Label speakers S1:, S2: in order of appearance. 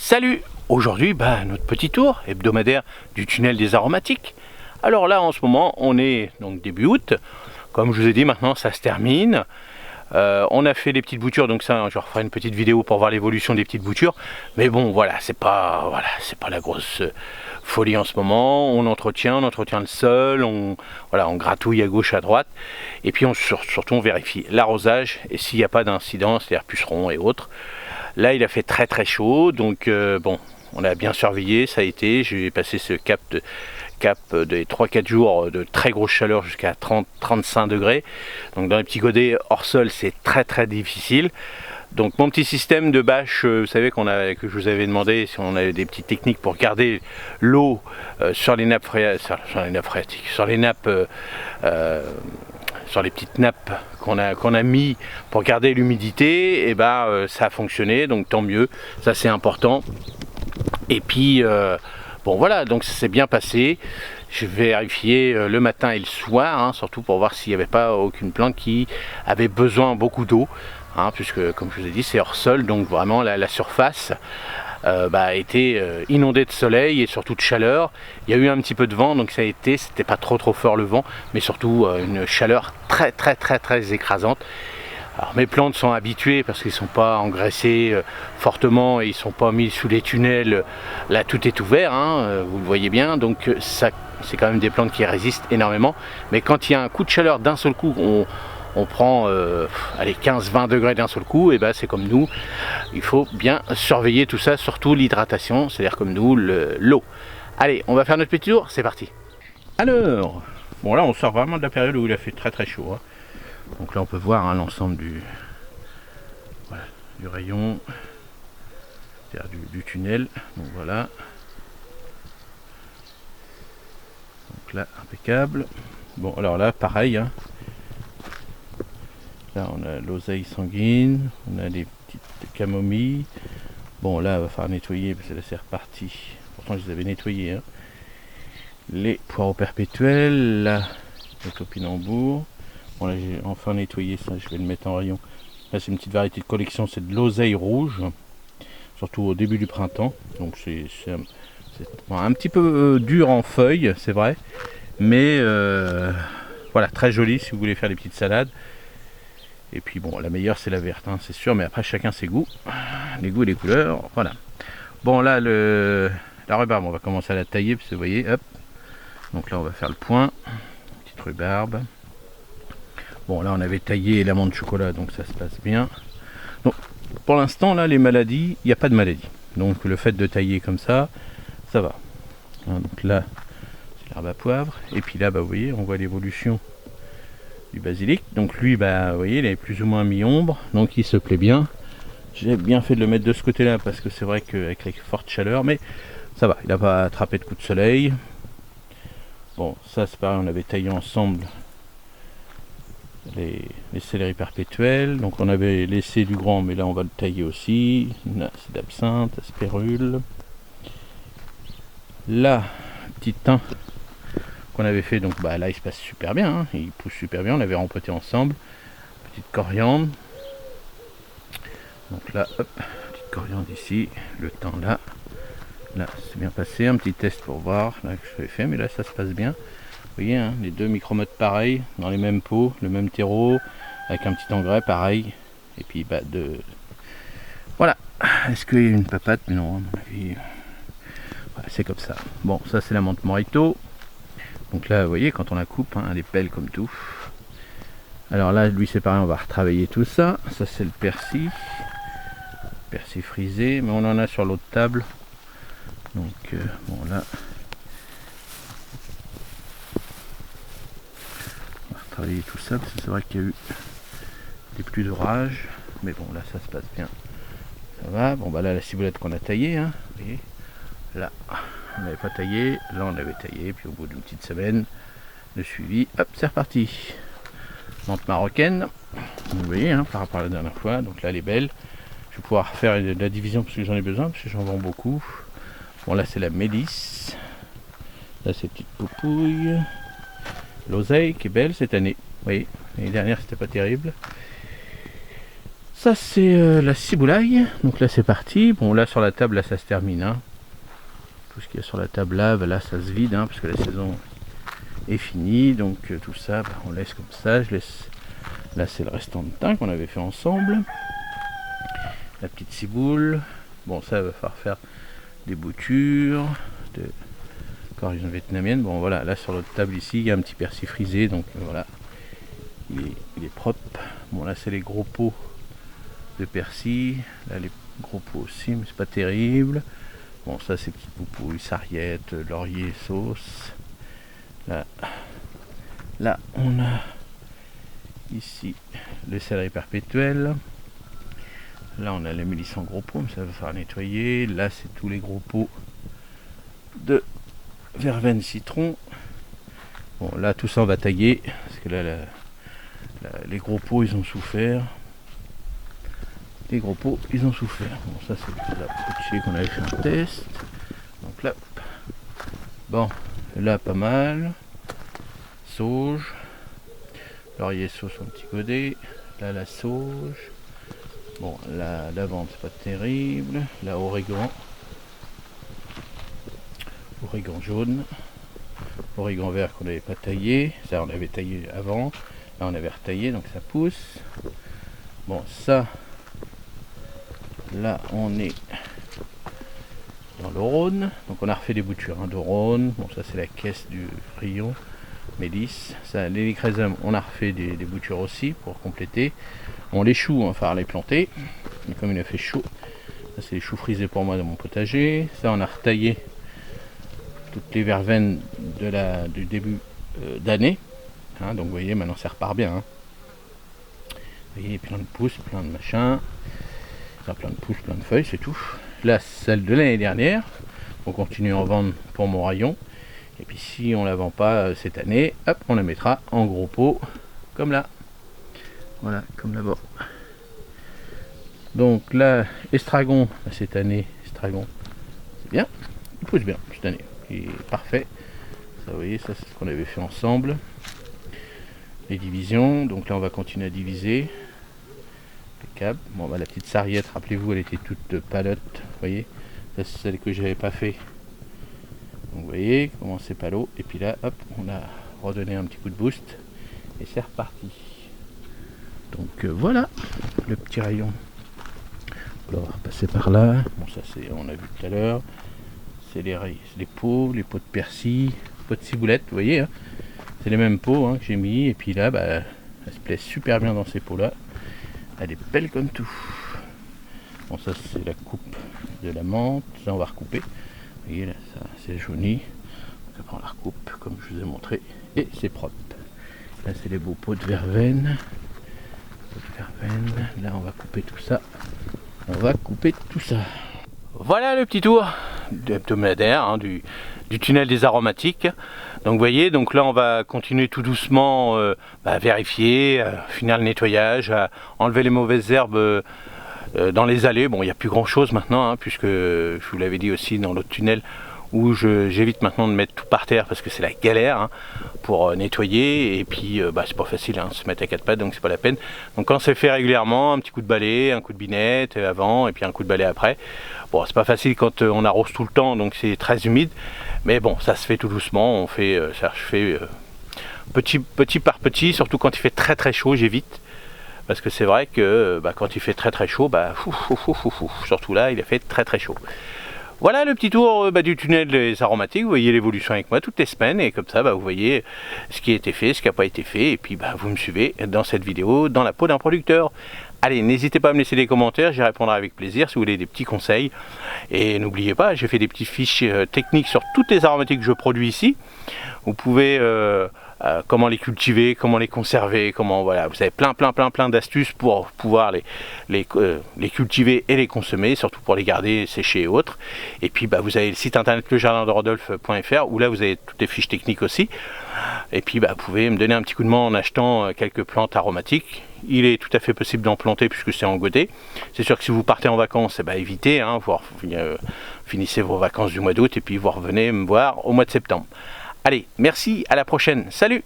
S1: Salut! Aujourd'hui, notre petit tour hebdomadaire du tunnel des aromatiques. Alors là, en ce moment, on est donc début août. Comme je vous ai dit, maintenant, ça se termine. On a fait les petites boutures, donc ça, je referai une petite vidéo pour voir l'évolution des petites boutures. Mais bon, voilà, c'est pas la grosse folie en ce moment. On entretient le sol, on gratouille à gauche, à droite. Et puis, surtout, on vérifie l'arrosage et s'il n'y a pas d'incidence, c'est-à-dire pucerons et autres. Là, il a fait très très chaud, donc on a bien surveillé, ça a été. J'ai passé ce cap des 3-4 jours de très grosse chaleur jusqu'à 30-35 degrés. Donc dans les petits godets hors sol, c'est très très difficile. Donc mon petit système de bâche, vous savez que je vous avais demandé si on avait des petites techniques pour garder l'eau sur les nappes phréatiques, sur les petites nappes qu'on a mis pour garder l'humidité, et ça a fonctionné, donc tant mieux, ça c'est important. Et puis bon voilà, donc ça s'est bien passé. Je vais vérifier le matin et le soir, surtout pour voir s'il n'y avait pas aucune plante qui avait besoin beaucoup d'eau, puisque comme je vous ai dit, c'est hors sol, donc vraiment la surface a été inondée de soleil et surtout de chaleur. Il y a eu un petit peu de vent, donc c'était pas trop fort le vent, mais surtout une chaleur très écrasante. Alors mes plantes sont habituées parce qu'ils ne sont pas engraissés fortement et ils ne sont pas mis sous les tunnels. Là tout est ouvert, vous le voyez bien, donc ça, c'est quand même des plantes qui résistent énormément. Mais quand il y a un coup de chaleur d'un seul coup, on prend 15-20 degrés d'un seul coup, et c'est comme nous, il faut bien surveiller tout ça, surtout l'hydratation, c'est-à-dire comme nous, l'eau. Allez, on va faire notre petit tour, c'est parti. Alors, bon là on sort vraiment de la période où il a fait très chaud. Donc là on peut voir l'ensemble du rayon, c'est-à-dire du tunnel. Donc voilà. Donc là, impeccable. Bon alors là, pareil. Là on a l'oseille sanguine, on a les petites camomilles. Bon là il va falloir nettoyer parce que là c'est reparti. Pourtant je les avais nettoyés. Les poireaux perpétuels, là le topinambour. Bon là j'ai enfin nettoyé ça, je vais le mettre en rayon. Là c'est une petite variété de collection, c'est de l'oseille rouge, surtout au début du printemps. Donc c'est un petit peu dur en feuilles, c'est vrai, mais voilà, très joli si vous voulez faire des petites salades. Et puis bon, la meilleure c'est la verte, c'est sûr, mais après chacun ses goûts, les goûts et les couleurs, voilà. Bon là la rhubarbe, on va commencer à la tailler, parce que vous voyez, hop. Donc là on va faire le point, petite rhubarbe. Bon là on avait taillé l'amande chocolat, donc ça se passe bien. Donc pour l'instant là les maladies, il n'y a pas de maladie. Donc le fait de tailler comme ça va. Donc là c'est l'herbe à poivre. Et puis là vous voyez, on voit l'évolution du basilic. Donc lui vous voyez, il est plus ou moins mi-ombre, donc il se plaît bien. J'ai bien fait de le mettre de ce côté là parce que c'est vrai qu'avec les fortes chaleurs, mais ça va, il n'a pas attrapé de coup de soleil. Bon ça c'est pareil, on avait taillé ensemble les céleri perpétuels. Donc on avait laissé du grand, mais là on va le tailler aussi. C'est d'absinthe, aspérule. Là, petit thym qu'on avait fait, donc là il se passe super bien, il pousse super bien, on l'avait rempoté ensemble. Petite coriandre. Donc là, hop, petite coriandre ici, le thym là. Là c'est bien passé, un petit test pour voir là que je l'ai fait, mais là ça se passe bien. Vous voyez, les deux micromodes pareils, dans les mêmes pots, le même terreau, avec un petit engrais pareil. Et puis voilà. Est-ce qu'il y a une papate? Mais non, à mon avis. Voilà, c'est comme ça. Bon, ça c'est la menthe morito. Donc là, vous voyez, quand on la coupe, elle est belle comme tout. Alors là, lui c'est pareil, on va retravailler tout ça. Ça c'est le persil. Persil frisé, mais on en a sur l'autre table. Donc bon là. Travailler tout ça parce que c'est vrai qu'il y a eu des pluies d'orage, mais bon là ça se passe bien, ça va. Bon là la ciboulette qu'on a taillée, vous voyez, là on n'avait pas taillé, là on avait taillé, puis au bout d'une petite semaine le suivi, hop c'est reparti. Menthe marocaine, vous voyez, par rapport à la dernière fois, donc là elle est belle. Je vais pouvoir faire de la division parce que j'en ai besoin, parce que j'en vends beaucoup. Bon là c'est la mélisse, là c'est petite poupouille. L'oseille qui est belle cette année. Oui, l'année dernière c'était pas terrible. Ça c'est la ciboulaille, donc là c'est parti. Bon là sur la table là ça se termine. Hein. Tout ce qu'il y a sur la table là ça se vide hein, parce que la saison est finie. Donc tout ça bah, on laisse comme ça. Je laisse. Là c'est le restant de thym qu'on avait fait ensemble. La petite ciboule. Bon ça va falloir faire des boutures de corrigation vietnamienne. Bon voilà, là sur l'autre table ici il y a un petit persil frisé. Donc voilà, il est propre. Bon là c'est les gros pots de persil, là les gros pots aussi, mais c'est pas terrible. Bon ça c'est petites poupouilles, sarriette, laurier, sauce. Là on a ici le céleri perpétuel. Là on a les mélisse en gros pots, mais ça va falloir nettoyer. Là c'est tous les gros pots de verveine citron. Bon là tout ça on va tailler, parce que là les gros pots ils ont souffert. Les gros pots ils ont souffert. Bon ça c'est la potier qu'on avait fait un test. Donc là, bon là pas mal. Sauge, laurier sauce en petit godet. Là la sauge. Bon la lavande c'est pas terrible. Là origan jaune. Origan vert qu'on n'avait pas taillé. Ça on avait taillé avant. Là on avait retaillé donc ça pousse. Bon ça. Là on est dans le Rhône, donc on a refait des boutures hein, de Rhône. Bon ça c'est la caisse du rayon mélisse. Ça les crésums on a refait des boutures aussi pour compléter. Bon les choux on va falloir les planter, mais comme il a fait chaud, ça c'est les choux frisés pour moi dans mon potager. Ça on a retaillé toutes les verveines du début d'année hein, donc vous voyez maintenant ça repart bien hein. Vous voyez plein de pousses, plein de machins. Plein de pousses, plein de feuilles, c'est tout. Là, celle de l'année dernière, on continue à en vendre pour mon rayon. Et puis si on la vend pas cette année, hop, on la mettra en gros pot, comme là. Voilà, comme là-bas. Donc là, estragon, cette année, estragon, c'est bien. Il pousse bien cette année. Il est parfait. Ça, vous voyez, ça c'est ce qu'on avait fait ensemble. Les divisions, donc là on va continuer à diviser. Bon bah la petite sarriette, rappelez-vous, elle était toute palote, vous voyez, ça c'est celle que j'avais pas fait. Donc vous voyez comment c'est palot, et puis là hop, on a redonné un petit coup de boost et c'est reparti. Donc voilà le petit rayon. Alors on va passer par là. Bon ça c'est, on a vu tout à l'heure, c'est les pots de persil, pots de ciboulette, vous voyez, hein, c'est les mêmes pots hein, que j'ai mis, et puis là bah elle se plaît super bien dans ces pots là. Elle est belle comme tout. Bon ça c'est la coupe de la menthe. Ça on va recouper. Vous voyez là ça c'est jauni. Donc après on la recoupe comme je vous ai montré. Et c'est propre. Là c'est les beaux pots de verveine. Là on va couper tout ça. Voilà le petit tour hebdomadaire hein, du tunnel des aromatiques. Donc vous voyez, donc là on va continuer tout doucement à vérifier, à finir le nettoyage, à enlever les mauvaises herbes dans les allées. Bon il n'y a plus grand chose maintenant hein, puisque je vous l'avais dit aussi dans l'autre tunnel où j'évite maintenant de mettre tout par terre parce que c'est la galère hein, pour nettoyer et puis c'est pas facile hein, de se mettre à quatre pattes donc c'est pas la peine. Donc quand c'est fait régulièrement, un petit coup de balai, un coup de binette avant et puis un coup de balai après. Bon c'est pas facile quand on arrose tout le temps donc c'est très humide mais bon ça se fait tout doucement, on fait ça je fais petit par petit, surtout quand il fait très très chaud j'évite. Parce que c'est vrai que quand il fait très très chaud, surtout là il a fait très très chaud. Voilà le petit tour du tunnel des aromatiques, vous voyez l'évolution avec moi toutes les semaines et comme ça vous voyez ce qui a été fait, ce qui n'a pas été fait et puis vous me suivez dans cette vidéo dans la peau d'un producteur. Allez, n'hésitez pas à me laisser des commentaires, j'y répondrai avec plaisir si vous voulez des petits conseils. Et n'oubliez pas, j'ai fait des petites fiches techniques sur toutes les aromatiques que je produis ici. Vous pouvez comment les cultiver, comment les conserver, comment voilà, vous avez plein d'astuces pour pouvoir les cultiver et les consommer, surtout pour les garder séchés et autres. Et puis vous avez le site internet lejardinderodolphe.fr où là vous avez toutes les fiches techniques aussi. Et puis vous pouvez me donner un petit coup de main en achetant quelques plantes aromatiques. Il est tout à fait possible d'en planter puisque c'est en godet. C'est sûr que si vous partez en vacances, évitez, hein, finissez vos vacances du mois d'août et puis vous revenez me voir au mois de septembre. Allez, merci, à la prochaine, salut!